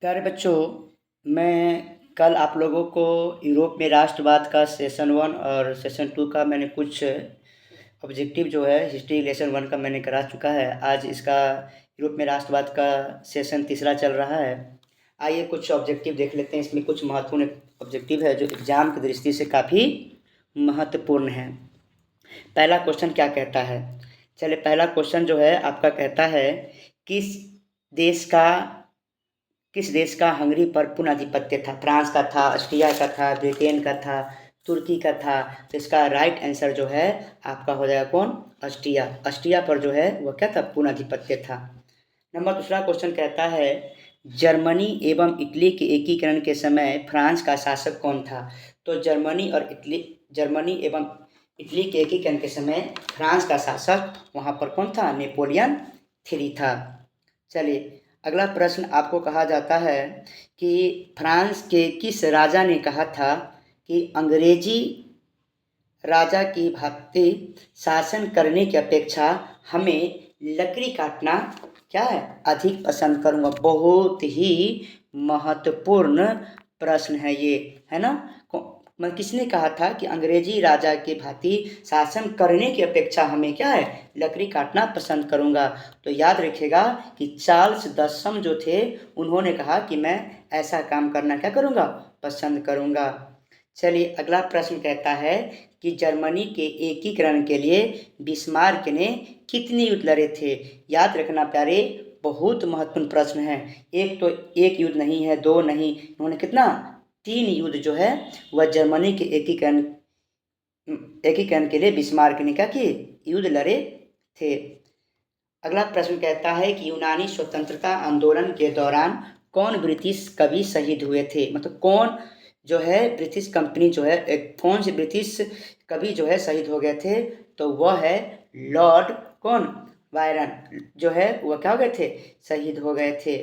प्यारे बच्चों, मैं कल आप लोगों को यूरोप में राष्ट्रवाद का सेशन 1 और सेशन 2 का मैंने कुछ ऑब्जेक्टिव जो है हिस्ट्री लेसन 1 का मैंने करा चुका है। आज इसका यूरोप में राष्ट्रवाद का सेशन तीसरा चल रहा है। आइए कुछ ऑब्जेक्टिव देख लेते हैं। इसमें कुछ महत्वपूर्ण ऑब्जेक्टिव है जो एग्जाम की दृष्टि से काफ़ी महत्वपूर्ण है। पहला क्वेश्चन क्या कहता है? चलिए, पहला क्वेश्चन जो है आपका कहता है, किस देश का किस देश का हंगरी पर पूर्ण आधिपत्य था? फ्रांस का था, ऑस्ट्रिया का था, ब्रिटेन का था, तुर्की का था? तो इसका राइट आंसर जो है आपका हो जाएगा कौन? ऑस्ट्रिया। ऑस्ट्रिया पर जो है वह क्या था? पूर्ण आधिपत्य था। नंबर दूसरा क्वेश्चन कहता है, जर्मनी एवं इटली के एकीकरण के समय फ्रांस का शासक कौन था? तो जर्मनी एवं इटली के एकीकरण के समय फ्रांस का शासक वहाँ पर कौन था? नेपोलियन 3 था। चलिए, अगला प्रश्न आपको कहा जाता है कि फ्रांस के किस राजा ने कहा था कि अंग्रेजी राजा की भांति शासन करने की अपेक्षा हमें लकड़ी काटना क्या है? अधिक पसंद करूँगा। बहुत ही महत्वपूर्ण प्रश्न है ये, है ना? किसने कहा था कि अंग्रेजी राजा की भांति शासन करने की अपेक्षा हमें क्या है? लकड़ी काटना पसंद करूँगा। तो याद रखिएगा कि चार्ल्स दसम जो थे उन्होंने कहा कि मैं ऐसा काम करना क्या करूँगा? पसंद करूँगा। चलिए, अगला प्रश्न कहता है कि जर्मनी के एकीकरण के लिए बिस्मार्क ने कितने युद्ध लड़े थे? याद रखना प्यारे, बहुत महत्वपूर्ण प्रश्न है। एक युद्ध नहीं है, 2 नहीं, उन्होंने कितना? 3 युद्ध जो है वह जर्मनी के एकीकरण के लिए बिस्मार्क ने क्या किए? युद्ध लड़े थे। अगला प्रश्न कहता है कि यूनानी स्वतंत्रता आंदोलन के दौरान कौन ब्रिटिश कवि शहीद हुए थे? मतलब कौन जो है ब्रिटिश कंपनी जो है कौन से ब्रिटिश कवि जो है शहीद हो गए थे? तो वह है लॉर्ड कौन? बायरन जो है वह क्या हो गए थे? शहीद हो गए थे।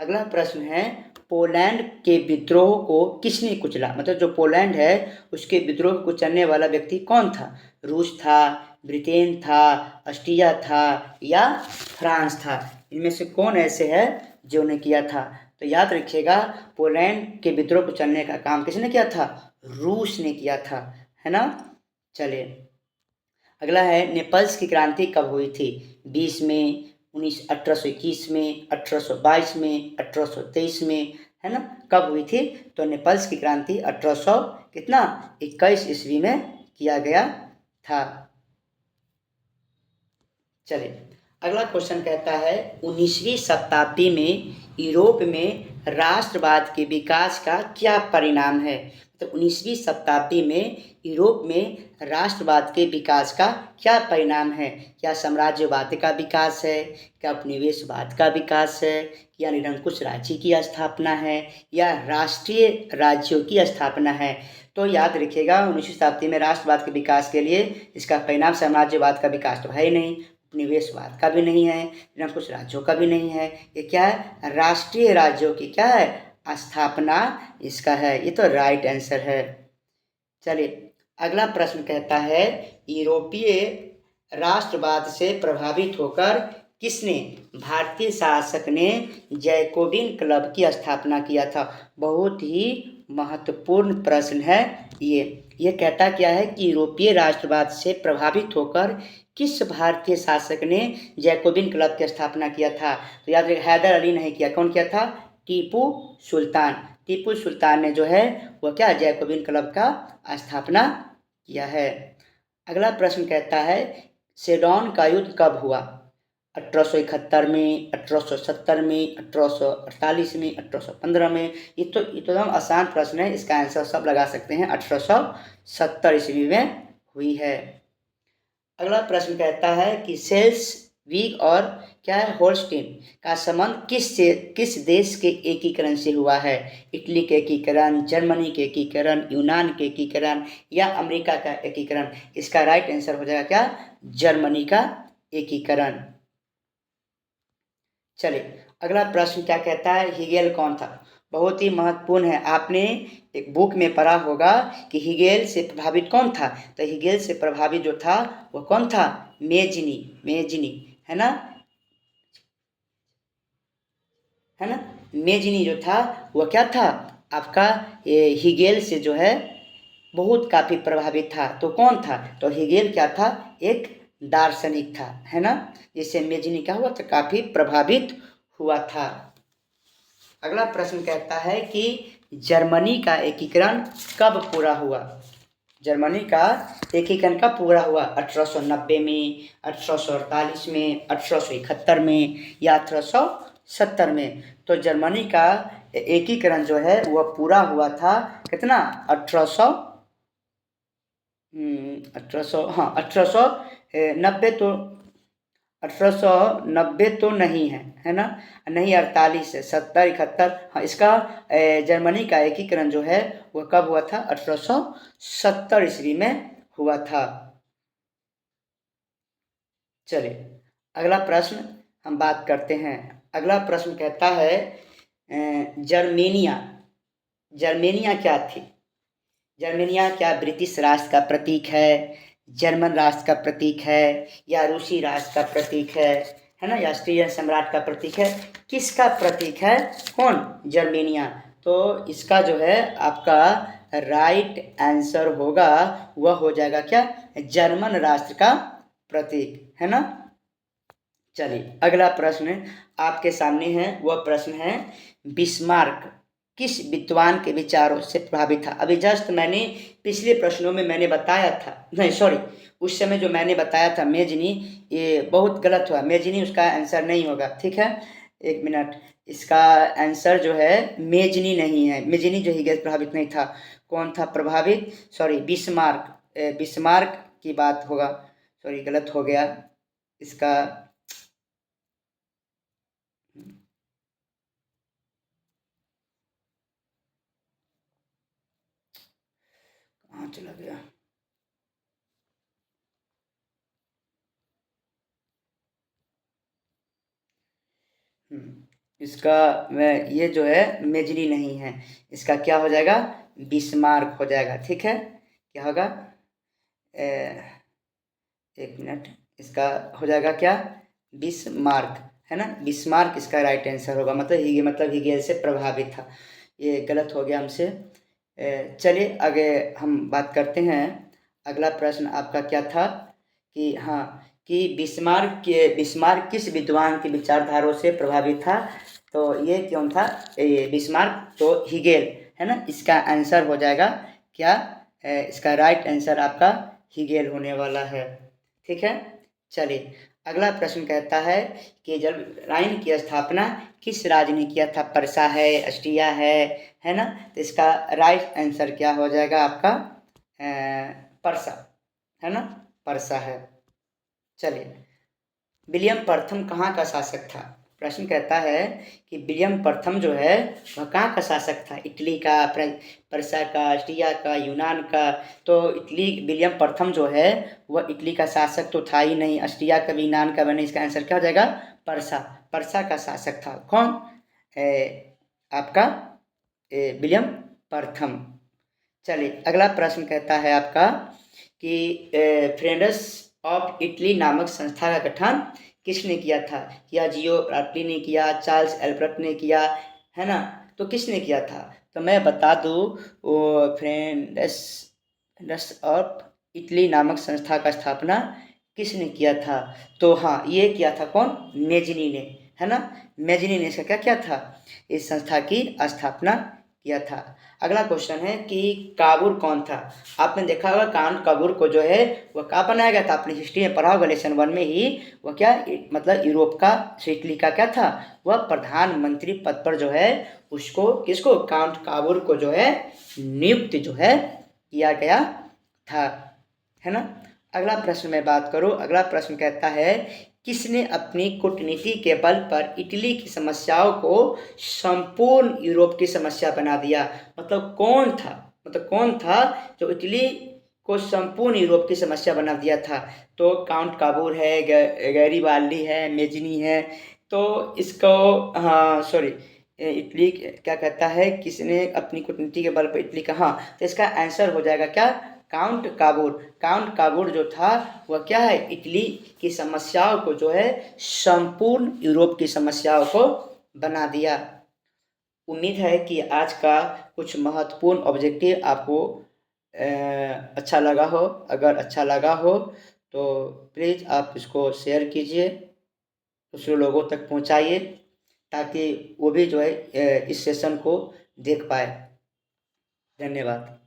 अगला प्रश्न है, पोलैंड के विद्रोह को किसने कुचला? मतलब जो पोलैंड है उसके विद्रोह को कुचलने वाला व्यक्ति कौन था? रूस था, ब्रिटेन था, ऑस्ट्रिया था या फ्रांस था? इनमें से कौन ऐसे है जो ने किया था? तो याद रखिएगा, पोलैंड के विद्रोह को कुचलने का काम किसने किया था? रूस ने किया था, है ना? चलिए, अगला है, नेपल्स की क्रांति कब हुई थी? 20 में, 1821 में, 1822 में, 1823 में, है ना? कब हुई थी? तो नेपल्स की क्रांति 1800 कितना 21 ईस्वी में किया गया था। चलिए, अगला क्वेश्चन कहता है, 19वीं शताब्दी में यूरोप में राष्ट्रवाद के विकास का क्या परिणाम है? तो 19वीं शताब्दी में यूरोप में राष्ट्रवाद के विकास का क्या परिणाम है? क्या साम्राज्यवाद का विकास है? क्या उपनिवेशवाद का विकास है? या निरंकुश राज्य की स्थापना है? या राष्ट्रीय राज्यों की स्थापना है? तो याद रखिएगा, 19वीं शताब्दी में राष्ट्रवाद के विकास के लिए इसका परिणाम साम्राज्यवाद का विकास तो है ही नहीं, उपनिवेशवाद का भी नहीं है, निरंकुश राज्यों का भी नहीं है। ये क्या है? राष्ट्रीय राज्यों की क्या है? स्थापना इसका है। ये तो राइट आंसर है। चलिए, अगला प्रश्न कहता है, यूरोपीय राष्ट्रवाद से प्रभावित होकर किसने भारतीय शासक ने जैकोबिन क्लब की स्थापना किया था? बहुत ही महत्वपूर्ण प्रश्न है ये कहता क्या है कि यूरोपीय राष्ट्रवाद से प्रभावित होकर किस भारतीय शासक ने जैकोबिन क्लब की स्थापना किया था? तो याद रखिए, हैदर अली नहीं किया। कौन किया था? टीपू सुल्तान। टीपू सुल्तान ने जो है वह क्या जैकोबिन क्लब का स्थापना किया है। अगला प्रश्न कहता है, सेडोन का युद्ध कब हुआ? 1871 में, 1870 में, 1848 में, 1815 में? ये तो एकदम आसान प्रश्न है, इसका आंसर सब लगा सकते हैं। 1870 ईस्वी में हुई है। अगला प्रश्न कहता है कि सेल्स वीग और क्या है होल्स्टीन का संबंध किस देश के एकीकरण से हुआ है? इटली के एकीकरण, जर्मनी के एकीकरण, यूनान के एकीकरण या अमेरिका का एकीकरण? इसका राइट आंसर हो जाएगा क्या? जर्मनी का एकीकरण। चलिए, अगला प्रश्न क्या कहता है, हिगेल कौन था? बहुत ही महत्वपूर्ण है। आपने एक बुक में पढ़ा होगा कि हिगेल से प्रभावित कौन था? तो हिगेल से प्रभावित जो था वो कौन था? मेजनी, है ना? मेजनी जो था वह क्या था आपका हिगेल से जो है बहुत काफ़ी प्रभावित था। तो कौन था? तो हिगेल क्या था? एक दार्शनिक था, है ना, जिससे मेजनी क्या हुआ था? काफ़ी प्रभावित हुआ था। अगला प्रश्न कहता है कि जर्मनी का एकीकरण कब पूरा हुआ? जर्मनी का एकीकरण कब पूरा हुआ? 1890 में, 1848 में, 1871 में या 1870 में? तो जर्मनी का एकीकरण जो है वह पूरा हुआ था कितना? 1890 तो 1890 तो नहीं है, है ना, नहीं 48 है, 70 71। हाँ, इसका जर्मनी का एकीकरण जो है वह कब हुआ था? 1870 ईस्वी में हुआ था। चलिए अगला प्रश्न हम बात करते हैं। अगला प्रश्न कहता है जर्मेनिया जर्मेनिया क्या थी? जर्मेनिया क्या ब्रिटिश राष्ट्र का प्रतीक है, जर्मन राष्ट्र का प्रतीक है, या रूसी राष्ट्र का प्रतीक है ना, या ऑस्ट्रियन सम्राट का प्रतीक है? किसका प्रतीक है? कौन? जर्मेनिया। तो इसका जो है आपका राइट आंसर होगा, वह हो जाएगा क्या? जर्मन राष्ट्र का प्रतीक, है ना। चलिए अगला प्रश्न आपके सामने है, वह प्रश्न है बिस्मार्क किस विद्वान के विचारों से प्रभावित था? अभी जस्ट मैंने पिछले प्रश्नों में मैंने बताया था, नहीं सॉरी, उस समय जो मैंने बताया था मेजनी, ये बहुत गलत हुआ। मेजनी उसका आंसर नहीं होगा, ठीक है, एक मिनट। इसका आंसर जो है मेजनी नहीं है। मेजनी जो ही प्रभावित नहीं था। कौन था प्रभावित? Sorry, Bismarck. बिस्मार्क की बात होगा, सॉरी गलत हो गया इसका। कहाँ चला गया? इसका ये जो है मेजनी नहीं है, इसका क्या हो जाएगा? बिस्मार्क हो जाएगा, ठीक है। क्या होगा? एक मिनट, इसका हो जाएगा क्या? बिस्मार्क, है ना। बिस्मार्क इसका राइट आंसर होगा, मतलब हिगेल से प्रभावित था। ये गलत हो गया हमसे। चलिए आगे हम बात करते हैं। अगला प्रश्न आपका क्या था कि हाँ, कि बिस्मार्क किस विद्वान की विचारधाराओं से प्रभावित था? तो ये क्यों था ये बिस्मार्क? तो हिगेल, है ना। इसका आंसर हो जाएगा क्या? इसका राइट आंसर आपका हिगेल होने वाला है, ठीक है। चलिए अगला प्रश्न कहता है कि जब राइन की स्थापना किस राज्य ने किया था? परसा है, ऑस्ट्रिया है ना। तो इसका राइट आंसर क्या हो जाएगा आपका? परसा, है ना, परसा है। चलिए विलियम प्रथम कहाँ का शासक था? प्रश्न कहता है कि विलियम प्रथम जो है वह कहाँ का शासक था? इटली का, परसा का, ऑस्ट्रिया का, यूनान का? तो इटली, विलियम प्रथम जो है वह इटली का शासक तो था ही नहीं, ऑस्ट्रिया का भी, यूनान का बने। इसका आंसर क्या हो जाएगा? परसा। परसा का शासक था कौन? आपका विलियम प्रथम। चलिए अगला प्रश्न कहता है आपका कि फ्रेंड्स ऑफ इटली नामक संस्था का गठन किसने किया था? या जियो ब्राटली ने किया, चार्ल्स एल्बर्ट ने किया, है ना। तो किसने किया था? तो मैं बता दूँ, वो फ्रेंड्स ऑफ इटली नामक संस्था का स्थापना किसने किया था? तो हाँ, ये किया था कौन? मेजनी ने, है ना। मेजनी ने इसका क्या किया था? इस संस्था की स्थापना किया था। अगला क्वेश्चन है कि काबूल कौन था? आपने देखा होगा काउंट काबूल को जो है वह कहाँ बनाया गया था? आपने हिस्ट्री में पढ़ा होगा लेसन 1 में ही। वह क्या, मतलब यूरोप का, इटली का क्या था? वह प्रधानमंत्री पद पर जो है उसको, किसको? काउंट काबूल को जो है नियुक्त जो है किया गया था, है ना। अगला प्रश्न मैं बात करूँ। अगला प्रश्न कहता है किसने अपनी कूटनीति के बल पर इटली की समस्याओं को संपूर्ण यूरोप की समस्या बना दिया? मतलब कौन था, कौन था जो इटली को संपूर्ण यूरोप की समस्या बना दिया था? तो काउंट काबूल है, गैरीबाल्डी है, मेजनी है। तो इसको, हाँ सॉरी, इटली क्या कहता है, किसने अपनी कूटनीति के बल पर इटली का, हाँ, तो इसका आंसर हो जाएगा क्या? काउंट काबूल। काउंट काबूल जो था वह क्या है? इटली की समस्याओं को जो है संपूर्ण यूरोप की समस्याओं को बना दिया। उम्मीद है कि आज का कुछ महत्वपूर्ण ऑब्जेक्टिव आपको अच्छा लगा हो। अगर अच्छा लगा हो तो प्लीज़ आप इसको शेयर कीजिए, दूसरे लोगों तक पहुंचाइए, ताकि वो भी जो है इस सेशन को देख पाए। धन्यवाद।